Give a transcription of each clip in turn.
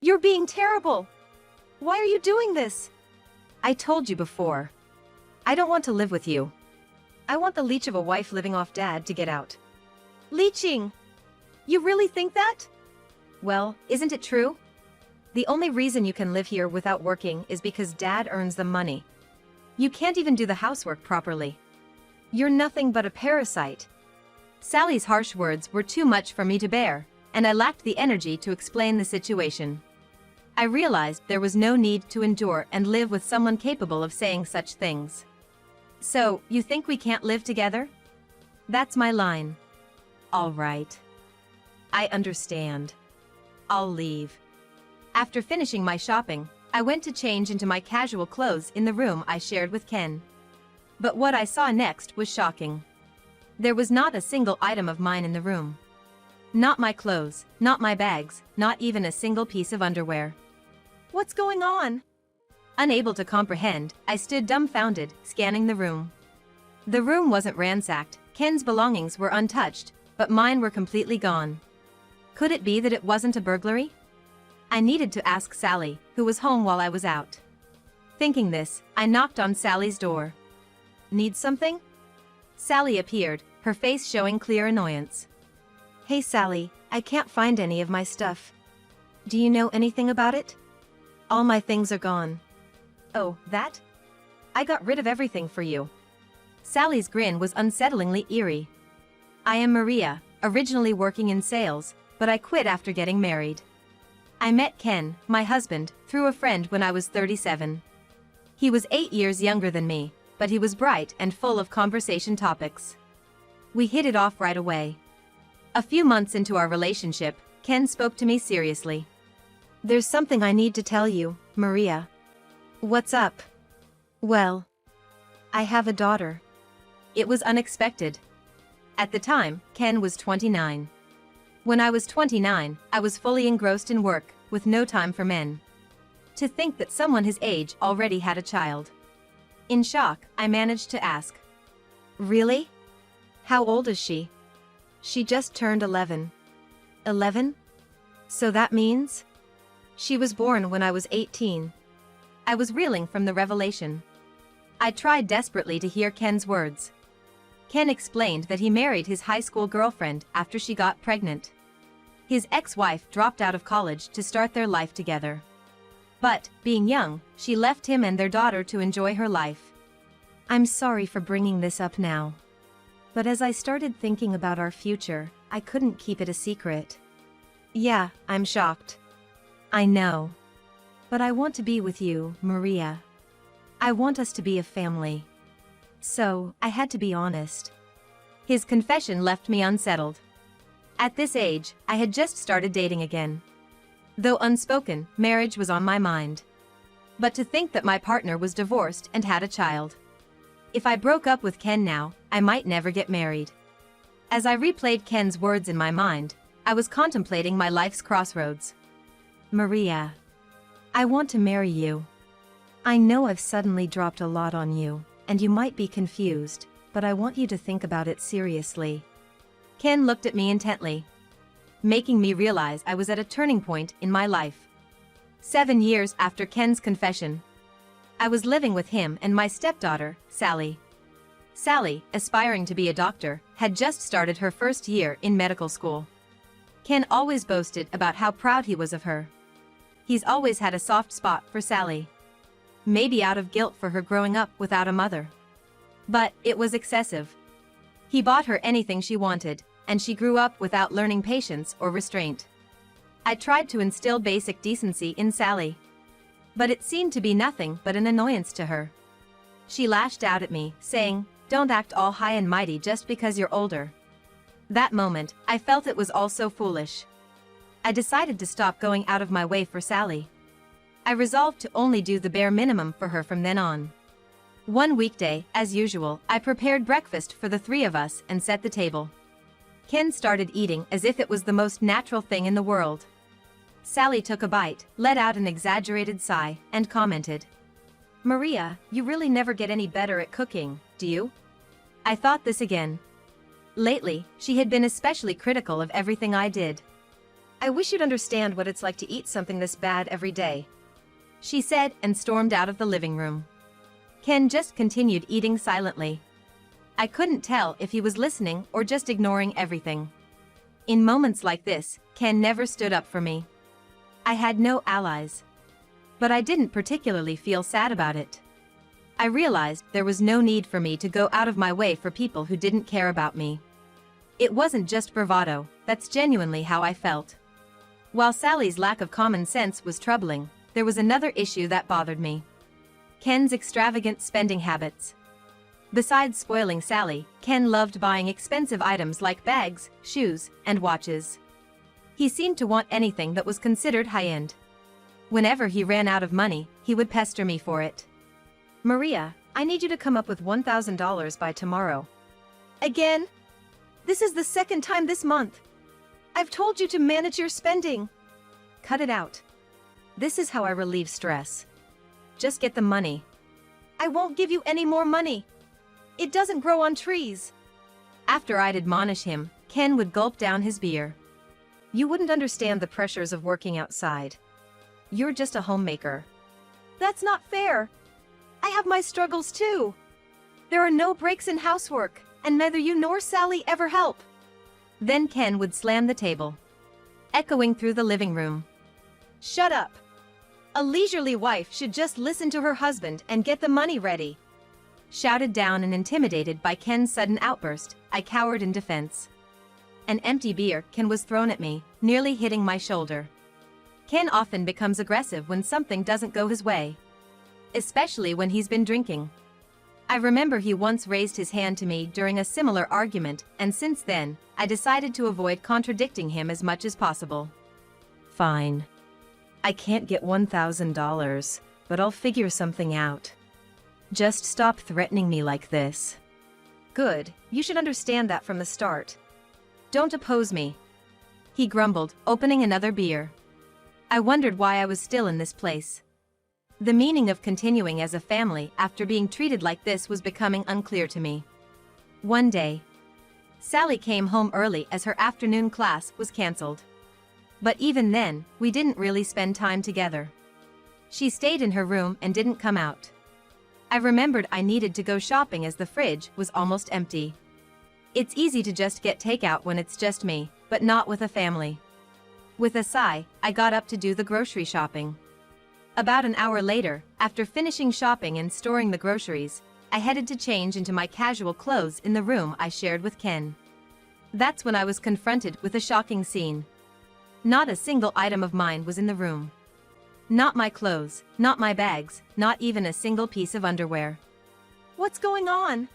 You're being terrible. Why are you doing this? I told you before. I don't want to live with you. I want the leech of a wife living off Dad to get out. Leeching? You really think that? Well, isn't it true? The only reason you can live here without working is because Dad earns the money. You can't even do the housework properly. You're nothing but a parasite. Sally's harsh words were too much for me to bear, and I lacked the energy to explain the situation. I realized there was no need to endure and live with someone capable of saying such things. So, you think we can't live together? That's my line. All right. I understand. I'll leave. After finishing my shopping, I went to change into my casual clothes in the room I shared with Ken. But what I saw next was shocking. There was not a single item of mine in the room. Not my clothes, not my bags, not even a single piece of underwear. What's going on? Unable to comprehend, I stood dumbfounded, scanning the room. The room wasn't ransacked, Ken's belongings were untouched, but mine were completely gone. Could it be that it wasn't a burglary? I needed to ask Sally, who was home while I was out. Thinking this, I knocked on Sally's door. Need something? Sally appeared, her face showing clear annoyance. Hey Sally, I can't find any of my stuff. Do you know anything about it? All my things are gone. Oh, that? I got rid of everything for you. Sally's grin was unsettlingly eerie. I am Maria, originally working in sales, but I quit after getting married. I met Ken, my husband, through a friend when I was 37. He was 8 years younger than me, but he was bright and full of conversation topics. We hit it off right away. A few months into our relationship, Ken spoke to me seriously. There's something I need to tell you, Maria. What's up? Well, I have a daughter. It was unexpected. At the time, Ken was 29. When I was 29, I was fully engrossed in work, with no time for men. To think that someone his age already had a child. In shock, I managed to ask. Really? How old is she? She just turned 11. 11? So that means? She was born when I was 18. I was reeling from the revelation. I tried desperately to hear Ken's words. Ken explained that he married his high school girlfriend after she got pregnant. His ex-wife dropped out of college to start their life together. But, being young, she left him and their daughter to enjoy her life. I'm sorry for bringing this up now. But as I started thinking about our future, I couldn't keep it a secret. Yeah, I'm shocked. I know. But I want to be with you, Maria. I want us to be a family. So, I had to be honest. His confession left me unsettled. At this age, I had just started dating again. Though unspoken, marriage was on my mind. But to think that my partner was divorced and had a child. If I broke up with Ken now, I might never get married. As I replayed Ken's words in my mind, I was contemplating my life's crossroads. Maria, I want to marry you. I know I've suddenly dropped a lot on you, and you might be confused, but I want you to think about it seriously. Ken looked at me intently, making me realize I was at a turning point in my life. 7 years after Ken's confession, I was living with him and my stepdaughter, Sally. Sally, aspiring to be a doctor, had just started her first year in medical school. Ken always boasted about how proud he was of her. He's always had a soft spot for Sally. Maybe out of guilt for her growing up without a mother. But it was excessive. He bought her anything she wanted, and she grew up without learning patience or restraint. I tried to instill basic decency in Sally. But it seemed to be nothing but an annoyance to her. She lashed out at me, saying, "Don't act all high and mighty just because you're older." That moment, I felt it was all so foolish. I decided to stop going out of my way for Sally. I resolved to only do the bare minimum for her from then on. One weekday, as usual, I prepared breakfast for the three of us and set the table. Ken started eating as if it was the most natural thing in the world. Sally took a bite, let out an exaggerated sigh, and commented, "Maria, you really never get any better at cooking, do you?" I thought this again. Lately, she had been especially critical of everything I did. I wish you'd understand what it's like to eat something this bad every day," she said and stormed out of the living room. Ken just continued eating silently. I couldn't tell if he was listening or just ignoring everything. In moments like this, Ken never stood up for me. I had no allies. But I didn't particularly feel sad about it. I realized there was no need for me to go out of my way for people who didn't care about me. It wasn't just bravado, that's genuinely how I felt. While Sally's lack of common sense was troubling, there was another issue that bothered me. Ken's extravagant spending habits. Besides spoiling Sally, Ken loved buying expensive items like bags, shoes, and watches. He seemed to want anything that was considered high-end. Whenever he ran out of money, he would pester me for it. "Maria, I need you to come up with $1,000 by tomorrow." "Again? This is the second time this month. I've told you to manage your spending." "Cut it out. This is how I relieve stress. Just get the money." "I won't give you any more money. It doesn't grow on trees." After I'd admonish him, Ken would gulp down his beer. "You wouldn't understand the pressures of working outside. You're just a homemaker." "That's not fair. I have my struggles too. There are no breaks in housework, and neither you nor Sally ever help." Then Ken would slam the table, echoing through the living room. "Shut up. A leisurely wife should just listen to her husband and get the money ready." Shouted down and intimidated by Ken's sudden outburst, I cowered in defense. An empty beer can was thrown at me, nearly hitting my shoulder. Ken often becomes aggressive when something doesn't go his way, especially when he's been drinking. I remember he once raised his hand to me during a similar argument, and since then, I decided to avoid contradicting him as much as possible. "Fine. I can't get $1,000, but I'll figure something out. Just stop threatening me like this." "Good, you should understand that from the start. Don't oppose me," he grumbled, opening another beer. I wondered why I was still in this place. The meaning of continuing as a family after being treated like this was becoming unclear to me. One day, Sally came home early as her afternoon class was canceled. But even then, we didn't really spend time together. She stayed in her room and didn't come out. I remembered I needed to go shopping as the fridge was almost empty. It's easy to just get takeout when it's just me, but not with a family. With a sigh, I got up to do the grocery shopping. About an hour later, after finishing shopping and storing the groceries, I headed to change into my casual clothes in the room I shared with Ken. That's when I was confronted with a shocking scene. Not a single item of mine was in the room. Not my clothes, not my bags, not even a single piece of underwear. "What's going on?"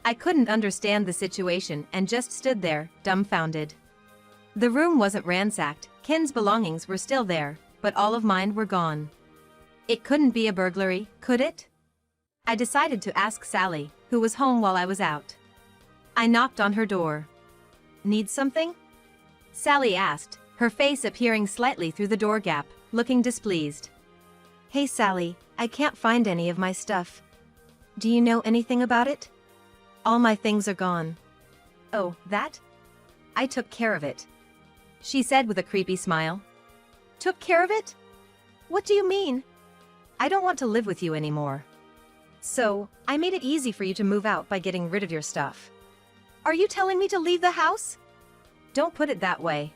I couldn't understand the situation and just stood there, dumbfounded. The room wasn't ransacked, Ken's belongings were still there, but all of mine were gone. It couldn't be a burglary, could it? I decided to ask Sally, who was home while I was out. I knocked on her door. "Need something?" Sally asked, her face appearing slightly through the door gap, looking displeased. "Hey Sally, I can't find any of my stuff. Do you know anything about it? All my things are gone." "Oh, that? I took care of it," she said with a creepy smile. "Took care of it? What do you mean?" "I don't want to live with you anymore. So, I made it easy for you to move out by getting rid of your stuff." "Are you telling me to leave the house?" "Don't put it that way.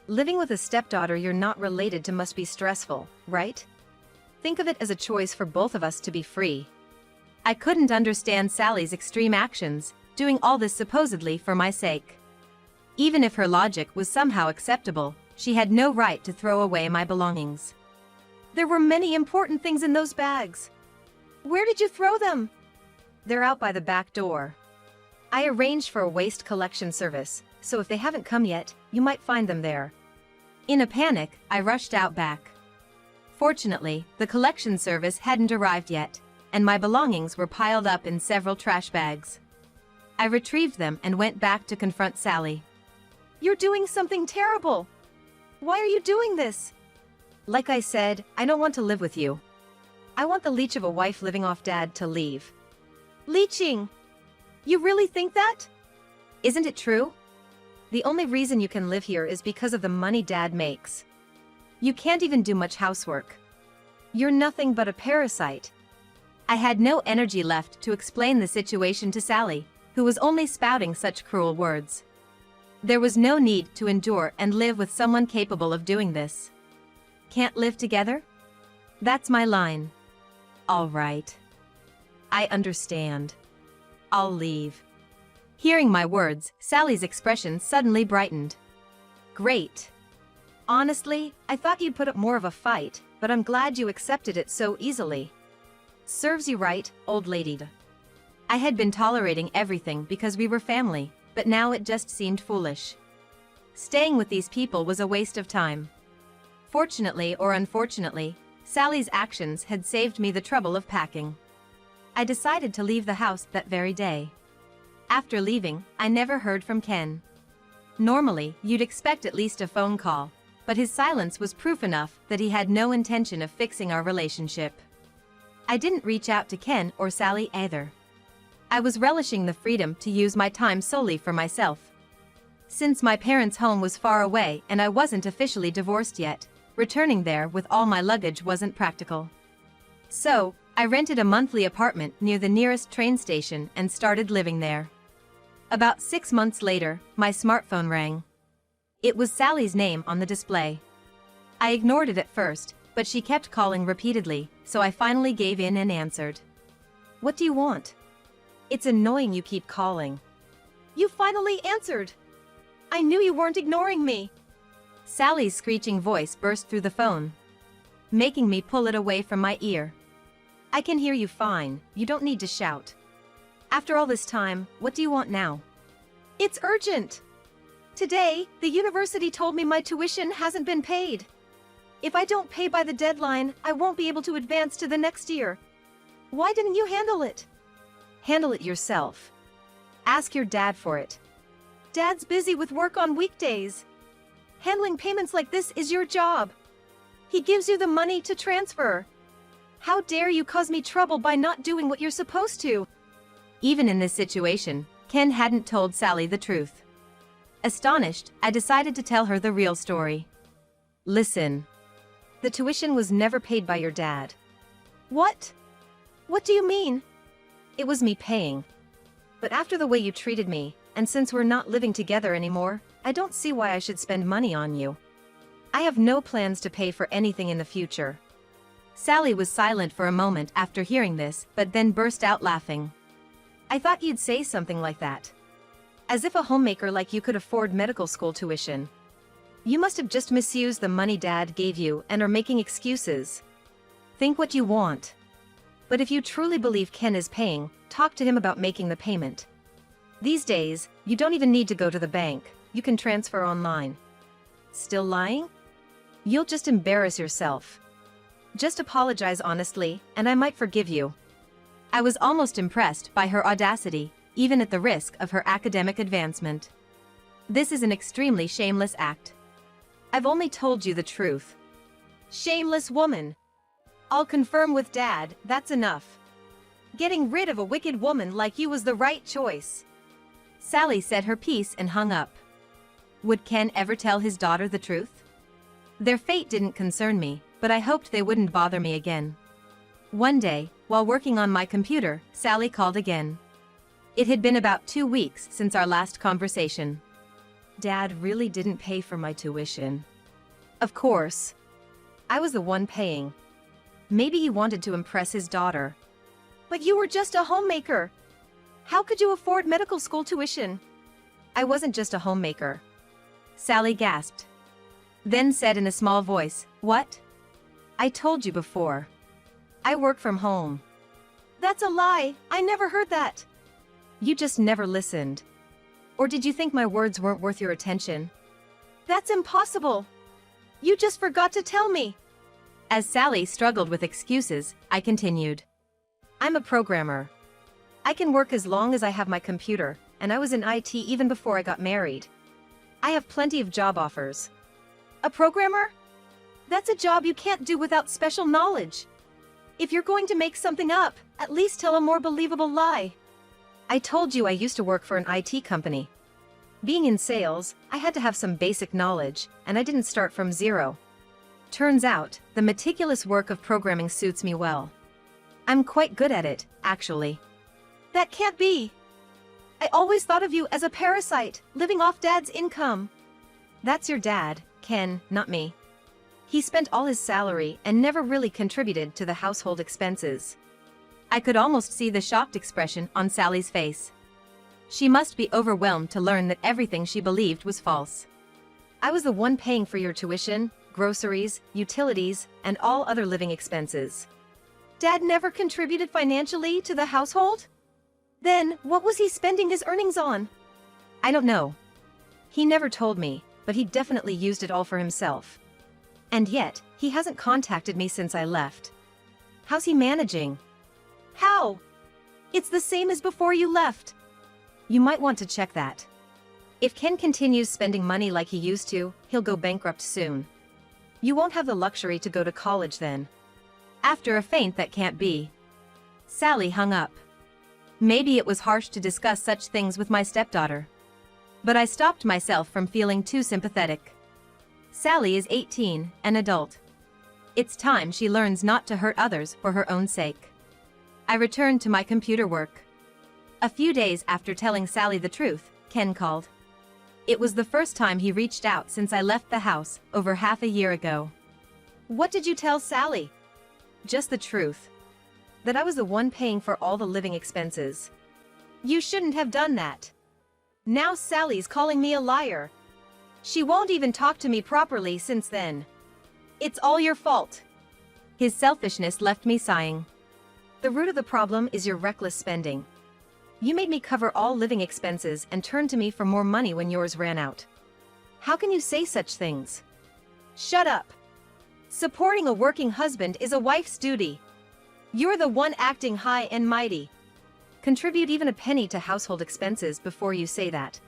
Living with a stepdaughter you're not related to must be stressful, right? Think of it as a choice for both of us to be free." I couldn't understand Sally's extreme actions, doing all this supposedly for my sake. Even if her logic was somehow acceptable, she had no right to throw away my belongings. "There were many important things in those bags. Where did you throw them?" "They're out by the back door. I arranged for a waste collection service, so if they haven't come yet, you might find them there." In a panic, I rushed out back. Fortunately, the collection service hadn't arrived yet, and my belongings were piled up in several trash bags. I retrieved them and went back to confront Sally. "You're doing something terrible. Why are you doing this?" "Like I said, I don't want to live with you. I want the leech of a wife living off dad to leave." "Leeching? You really think that?" "Isn't it true? The only reason you can live here is because of the money Dad makes. You can't even do much housework. You're nothing but a parasite. I had no energy left to explain the situation to Sally, who was only spouting such cruel words. There was no need to endure and live with someone capable of doing this. Can't live together? That's my line. All right. I understand. I'll leave. Hearing my words, Sally's expression suddenly brightened. Great. Honestly, I thought you'd put up more of a fight, but I'm glad you accepted it so easily. Serves you right, old lady. I had been tolerating everything because we were family, but now it just seemed foolish. Staying with these people was a waste of time. Fortunately or unfortunately, Sally's actions had saved me the trouble of packing. I decided to leave the house that very day. After leaving, I never heard from Ken. Normally, you'd expect at least a phone call, but his silence was proof enough that he had no intention of fixing our relationship. I didn't reach out to Ken or Sally either. I was relishing the freedom to use my time solely for myself. Since my parents' home was far away and I wasn't officially divorced yet, returning there with all my luggage wasn't practical. So, I rented a monthly apartment near the nearest train station and started living there. About 6 months later, my smartphone rang. It was Sally's name on the display. I ignored it at first, but she kept calling repeatedly, so I finally gave in and answered. What do you want? It's annoying you keep calling. You finally answered. I knew you weren't ignoring me. Sally's screeching voice burst through the phone, making me pull it away from my ear. I can hear you fine, you don't need to shout. After all this time, what do you want now? It's urgent. Today, the university told me my tuition hasn't been paid. If I don't pay by the deadline, I won't be able to advance to the next year. Why didn't you handle it? Handle it yourself. Ask your dad for it. Dad's busy with work on weekdays. Handling payments like this is your job. He gives you the money to transfer. How dare you cause me trouble by not doing what you're supposed to? Even in this situation, Ken hadn't told Sally the truth. Astonished, I decided to tell her the real story. Listen. The tuition was never paid by your dad. What? What do you mean? It was me paying. But after the way you treated me, and since we're not living together anymore, I don't see why I should spend money on you. I have no plans to pay for anything in the future. Sally was silent for a moment after hearing this, but then burst out laughing. I thought you'd say something like that. As if a homemaker like you could afford medical school tuition. You must have just misused the money Dad gave you and are making excuses. Think what you want. But if you truly believe Ken is paying, talk to him about making the payment. These days, you don't even need to go to the bank, you can transfer online. Still lying? You'll just embarrass yourself. Just apologize honestly, and I might forgive you. I was almost impressed by her audacity, even at the risk of her academic advancement. This is an extremely shameless act. I've only told you the truth. Shameless woman. I'll confirm with Dad, that's enough. Getting rid of a wicked woman like you was the right choice. Sally said her piece and hung up. Would Ken ever tell his daughter the truth? Their fate didn't concern me, but I hoped they wouldn't bother me again. One day, while working on my computer, Sally called again. It had been about 2 weeks since our last conversation. Dad really didn't pay for my tuition. Of course. I was the one paying. Maybe he wanted to impress his daughter. But you were just a homemaker. How could you afford medical school tuition? I wasn't just a homemaker. Sally gasped. Then said in a small voice, What? I told you before. I work from home. That's a lie. I never heard that. You just never listened. Or did you think my words weren't worth your attention? That's impossible. You just forgot to tell me. As Sally struggled with excuses, I continued. I'm a programmer. I can work as long as I have my computer, and I was in IT even before I got married. I have plenty of job offers. A programmer? That's a job you can't do without special knowledge. If you're going to make something up, at least tell a more believable lie. I told you I used to work for an IT company. Being in sales, I had to have some basic knowledge, and I didn't start from zero. Turns out, the meticulous work of programming suits me well. I'm quite good at it, actually. That can't be. I always thought of you as a parasite, living off Dad's income. That's your dad, Ken, not me. He spent all his salary and never really contributed to the household expenses. I could almost see the shocked expression on Sally's face. She must be overwhelmed to learn that everything she believed was false. I was the one paying for your tuition, groceries, utilities, and all other living expenses. Dad never contributed financially to the household? Then, what was he spending his earnings on? I don't know. He never told me, but he definitely used it all for himself. And yet, he hasn't contacted me since I left. How's he managing? How? It's the same as before you left. You might want to check that. If Ken continues spending money like he used to, he'll go bankrupt soon. You won't have the luxury to go to college then. After a feint that can't be. Sally hung up. Maybe it was harsh to discuss such things with my stepdaughter. But I stopped myself from feeling too sympathetic. Sally is 18, an adult. It's time she learns not to hurt others for her own sake. I returned to my computer work. A few days after telling Sally the truth, Ken called. It was the first time he reached out since I left the house, over half a year ago. What did you tell Sally? Just the truth. That I was the one paying for all the living expenses. You shouldn't have done that. Now Sally's calling me a liar. She won't even talk to me properly since then. It's all your fault. His selfishness left me sighing. The root of the problem is your reckless spending. You made me cover all living expenses and turned to me for more money when yours ran out. How can you say such things? Shut up. Supporting a working husband is a wife's duty. You're the one acting high and mighty. Contribute even a penny to household expenses before you say that.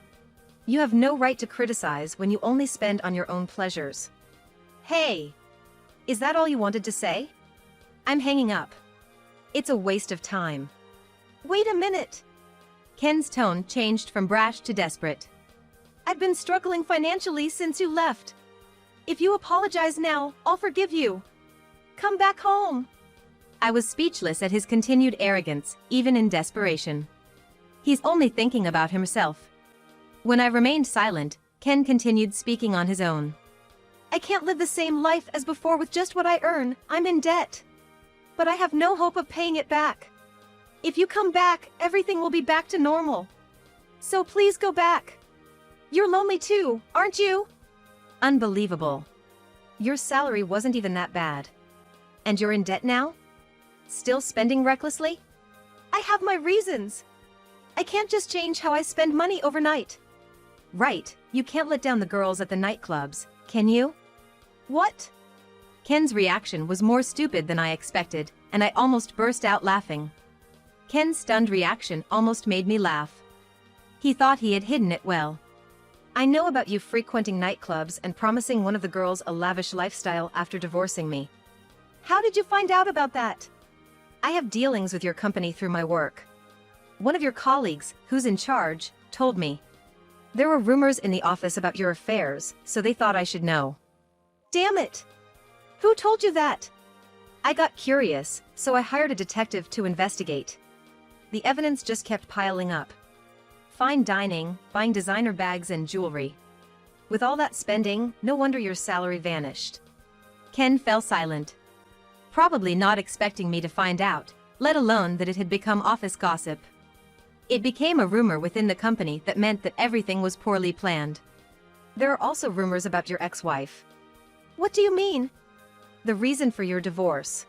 You have no right to criticize when you only spend on your own pleasures. Hey! Is that all you wanted to say? I'm hanging up. It's a waste of time. Wait a minute! Ken's tone changed from brash to desperate. I've been struggling financially since you left. If you apologize now, I'll forgive you. Come back home. I was speechless at his continued arrogance, even in desperation. He's only thinking about himself. When I remained silent, Ken continued speaking on his own. I can't live the same life as before with just what I earn. I'm in debt. But I have no hope of paying it back. If you come back, everything will be back to normal. So please go back. You're lonely too, aren't you? Unbelievable. Your salary wasn't even that bad. And you're in debt now? Still spending recklessly? I have my reasons. I can't just change how I spend money overnight. Right, you can't let down the girls at the nightclubs, can you? What? Ken's reaction was more stupid than I expected, and I almost burst out laughing. Ken's stunned reaction almost made me laugh. He thought he had hidden it well. I know about you frequenting nightclubs and promising one of the girls a lavish lifestyle after divorcing me. How did you find out about that? I have dealings with your company through my work. One of your colleagues, who's in charge, told me. There were rumors in the office about your affairs, so they thought I should know. Damn it! Who told you that? I got curious, so I hired a detective to investigate. The evidence just kept piling up. Fine dining, buying designer bags and jewelry. With all that spending, no wonder your salary vanished. Ken fell silent. Probably not expecting me to find out, let alone that it had become office gossip. It became a rumor within the company that meant that everything was poorly planned. There are also rumors about your ex-wife. What do you mean? The reason for your divorce.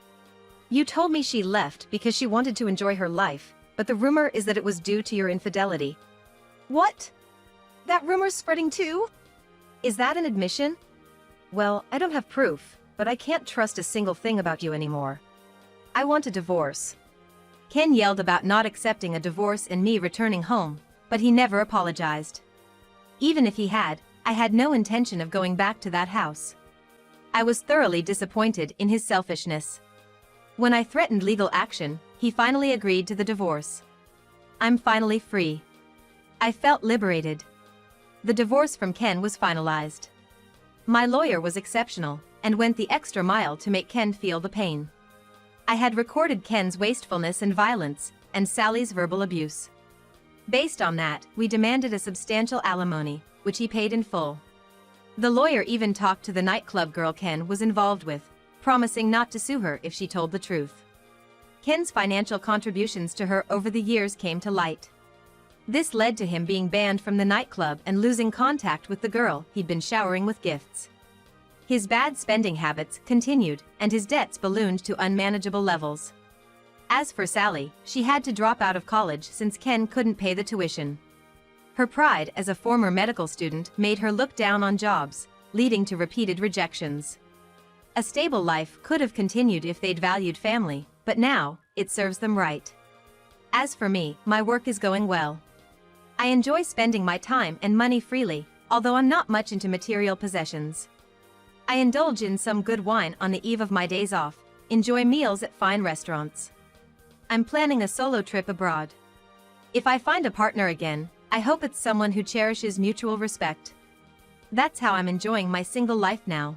You told me she left because she wanted to enjoy her life, but the rumor is that it was due to your infidelity. What? That rumor's spreading too? Is that an admission? Well, I don't have proof, but I can't trust a single thing about you anymore. I want a divorce. Ken yelled about not accepting a divorce and me returning home, but he never apologized. Even if he had, I had no intention of going back to that house. I was thoroughly disappointed in his selfishness. When I threatened legal action, he finally agreed to the divorce. I'm finally free. I felt liberated. The divorce from Ken was finalized. My lawyer was exceptional and went the extra mile to make Ken feel the pain. I had recorded Ken's wastefulness and violence, and Sally's verbal abuse. Based on that, we demanded a substantial alimony, which he paid in full. The lawyer even talked to the nightclub girl Ken was involved with, promising not to sue her if she told the truth. Ken's financial contributions to her over the years came to light. This led to him being banned from the nightclub and losing contact with the girl he'd been showering with gifts. His bad spending habits continued, and his debts ballooned to unmanageable levels. As for Sally, she had to drop out of college since Ken couldn't pay the tuition. Her pride as a former medical student made her look down on jobs, leading to repeated rejections. A stable life could have continued if they'd valued family, but now, it serves them right. As for me, my work is going well. I enjoy spending my time and money freely, although I'm not much into material possessions. I indulge in some good wine on the eve of my days off, enjoy meals at fine restaurants. I'm planning a solo trip abroad. If I find a partner again, I hope it's someone who cherishes mutual respect. That's how I'm enjoying my single life now.